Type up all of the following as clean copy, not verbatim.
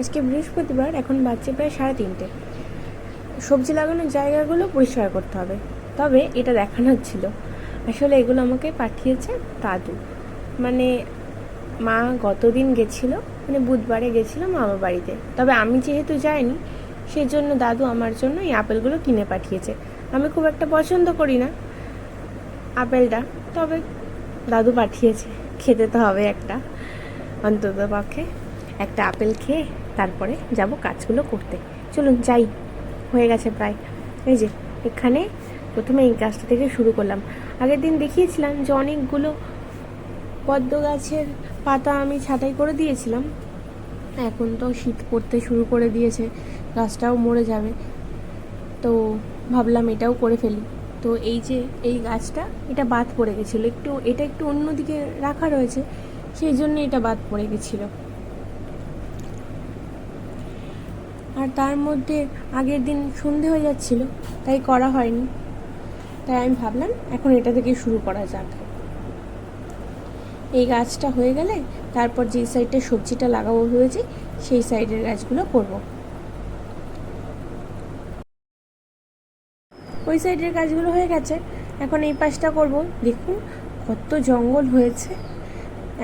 আজকে বৃহস্পতিবার, এখন বাজছে প্রায় 3:30। সবজি লাগানোর জায়গাগুলো পরিষ্কার করতে হবে। তবে এটা দেখানোর ছিল, আসলে এগুলো আমাকে পাঠিয়েছে দাদু। মানে মা গতদিন গেছিলো, মানে বুধবারে গেছিলো মামা বাড়িতে। তবে আমি যেহেতু যাইনি, সেই জন্য দাদু আমার জন্য এই আপেলগুলো কিনে পাঠিয়েছে। আমি খুব একটা পছন্দ করি না আপেলটা, তবে দাদু পাঠিয়েছে, খেতে তো হবে একটা, অন্তত পক্ষে একটা আপেল খেয়ে তারপরে যাব কাজগুলো করতে। চলুন যাই, হয়ে গেছে প্রায়। এই যে এখানে প্রথমে এই গাছটা থেকে শুরু করলাম। আগের দিন দেখিয়েছিলাম যে অনেকগুলো পদ্ম গাছের পাতা আমি ছাঁটাই করে দিয়েছিলাম। এখন তো শীত পড়তে শুরু করে দিয়েছে, গাছটাও মরে যাবে, তো ভাবলাম এটাও করে ফেলি। তো এই যে এই গাছটা, এটা বাদ পড়ে গেছিলো, এটা একটু অন্যদিকে রাখা রয়েছে, সেই জন্য এটা বাদ পড়ে গেছিলো। আর তার মধ্যে আগের দিন সন্ধে হয়ে যাচ্ছিল, তাই করা হয়নি। তাই আমি ভাবলাম এখন এটা থেকে শুরু করা যাক। এই গাছটা হয়ে গেলে তারপর যে সাইডে সবজিটা লাগাবো ভেবেছি, সেই সাইডের গাছগুলো করব। ওই সাইডের গাছগুলো হয়ে গেছে, এখন এই পাশটা করব। দেখুন কত জঙ্গল হয়েছে,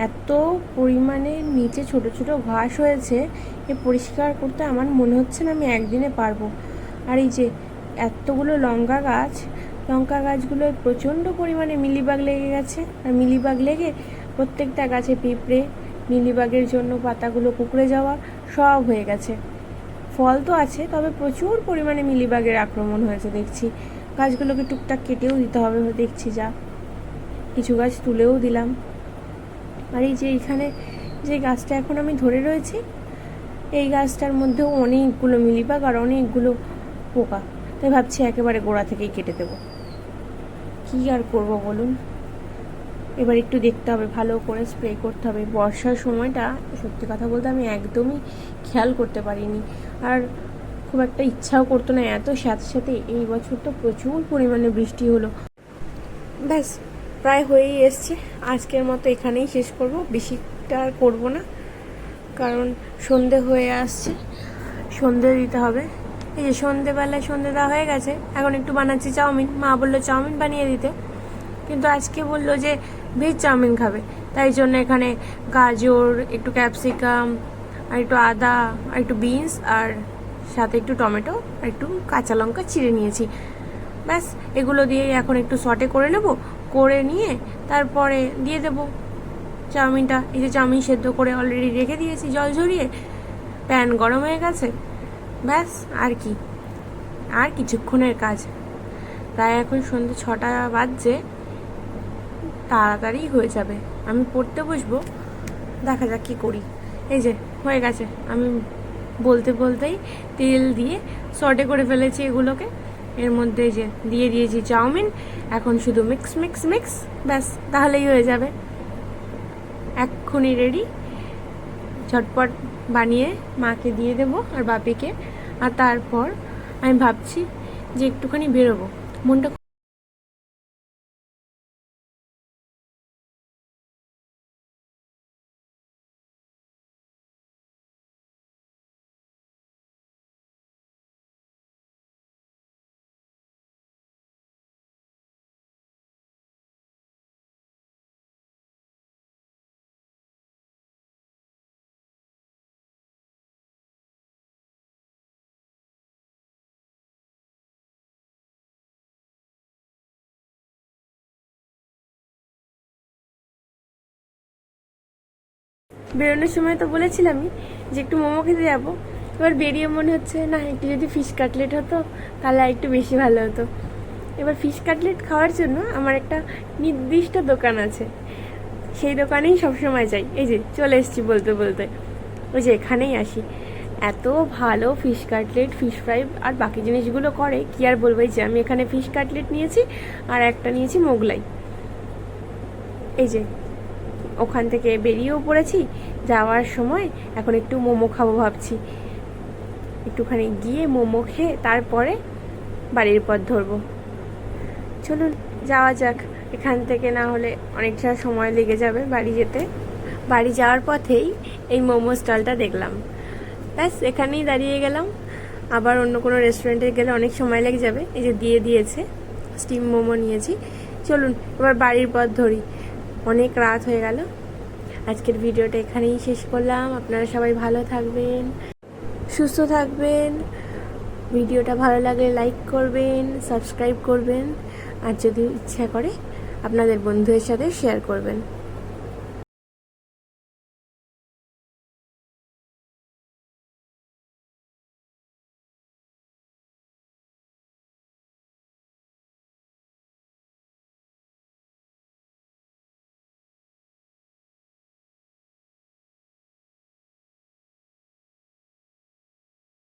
এত পরিমাণে নিচে ছোট ছোট ঘাস হয়েছে, এ পরিষ্কার করতে আমার মনে হচ্ছে না আমি একদিনে পারবো। আর এই যে এতগুলো লঙ্কা গাছগুলোয় প্রচণ্ড পরিমাণে মিলিবাগ লেগে গেছে। আর মিলিবাগ লেগে প্রত্যেকটা গাছে পিঁপড়ে, মিলিবাগের জন্য পাতাগুলো কুঁকড়ে যাওয়া সব হয়ে গেছে। ফল তো আছে, তবে প্রচুর পরিমাণে মিলিবাগের আক্রমণ হয়েছে দেখছি। গাছগুলোকে টুকটাক কেটেও দিতে হবে দেখছি, যা কিছু গাছ তুলেও দিলাম। আর এই যে এইখানে যে গাছটা এখন আমি ধরে রয়েছি, এই গাছটার মধ্যেও অনেকগুলো মিলিবাগ আর অনেকগুলো পোকা, তাই ভাবছি একেবারে গোড়া থেকেই কেটে দেবো। কী আর করবো বলুন, এবার একটু দেখতে হবে, ভালো করে স্প্রে করতে হবে। বর্ষার সময়টা সত্যি কথা বলতে আমি একদমই খেয়াল করতে পারিনি, আর খুব একটা ইচ্ছাও করতো না। এত সাথে এই বছর তো প্রচুর পরিমাণে বৃষ্টি হলো। ব্যাস প্রায় হয়েই এসছে, আজকের মতো এখানেই শেষ করব, বেশিটা আর করবো না, কারণ সন্ধে হয়ে আসছে, সন্ধে দিতে হবে। এই যে সন্ধেবেলায় সন্ধে দেওয়া হয়ে গেছে, এখন একটু বানাচ্ছি চাউমিন। মা বললো চাউমিন বানিয়ে দিতে, কিন্তু আজকে বললো যে ভেজ চাউমিন খাবে, তাই জন্য এখানে গাজর, একটু ক্যাপসিকাম, আর একটু আদা, আর একটু বিনস, আর সাথে একটু টমেটো, আর একটু কাঁচা লঙ্কা চিড়ে নিয়েছি। ব্যাস এগুলো দিয়ে এখন একটু সটে করে নেব, করে নিয়ে তারপরে দিয়ে দেবো চাউমিনটা। এই যে চাউমিন সেদ্ধ করে অলরেডি রেখে দিয়েছি জল ঝরিয়ে, প্যান গরম হয়ে গেছে। ব্যাস আর কি, আর কিছুক্ষণের কাজ। প্রায় এখন সন্ধ্যে 6টা বাজছে, তাড়াতাড়ি হয়ে যাবে। আমি পড়তে বসবো, দেখা যাক কী করি। এই যে হয়ে গেছে, আমি বলতে বলতেই তেল দিয়ে সটে করে ফেলেছি এগুলোকে। এর মধ্যে যে দিয়ে দিয়েছি চাউমিন, এখন শুধু মিক্স মিক্স মিক্স, ব্যাস তাহলেই হয়ে যাবে। এক্ষুনি রেডি, ঝটপট বানিয়ে মাকে দিয়ে দেবো আর বাপিকে। আর তারপর আমি ভাবছি যে একটুখানি বেরোবো, মনটা বেরোনোর সময় তো বলেছিলামই যে একটু মোমো খেতে যাবো। এবার বেরিয়ে মনে হচ্ছে না, একটু যদি ফিশ কাটলেট হতো তাহলে আর একটু বেশি ভালো হতো। এবার ফিশ কাটলেট খাওয়ার জন্য আমার একটা নির্দিষ্ট দোকান আছে, সেই দোকানেই সবসময় যাই। এই যে চলে এসেছি বলতে বলতে, ওই যে এখানেই আসি। এত ভালো ফিশ কাটলেট, ফিশ ফ্রাই আর বাকি জিনিসগুলো করে, কি আর বলবো। এই যে আমি এখানে ফিশ কাটলেট নিয়েছি, আর একটা নিয়েছি মোগলাই। এই যে ওখান থেকে বেরিয়েও পড়েছি, যাওয়ার সময় এখন একটু মোমো খাবো ভাবছি। একটুখানি গিয়ে মোমো খেয়ে তারপরে বাড়ির পথ ধরবো। চলুন যাওয়া যাক, এখান থেকে না হলে অনেকটা সময় লেগে যাবে বাড়ি যেতে। বাড়ি যাওয়ার পথেই এই মোমো স্টলটা দেখলাম, ব্যাস এখানেই দাঁড়িয়ে গেলাম। আবার অন্য কোনো রেস্টুরেন্টে গেলে অনেক সময় লেগে যাবে। এই যে দিয়ে দিয়েছে, স্টিম মোমো নিয়েছি। চলুন এবার বাড়ির পথ ধরি, অনেক রাত হয়ে গেল। আজকের ভিডিওটা এখানেই শেষ করলাম। আপনারা সবাই ভালো থাকবেন, সুস্থ থাকবেন। ভিডিওটা ভালো লাগলে লাইক করবেন, সাবস্ক্রাইব করবেন, আর যদি ইচ্ছা করে আপনাদের বন্ধুদের সাথে শেয়ার করবেন।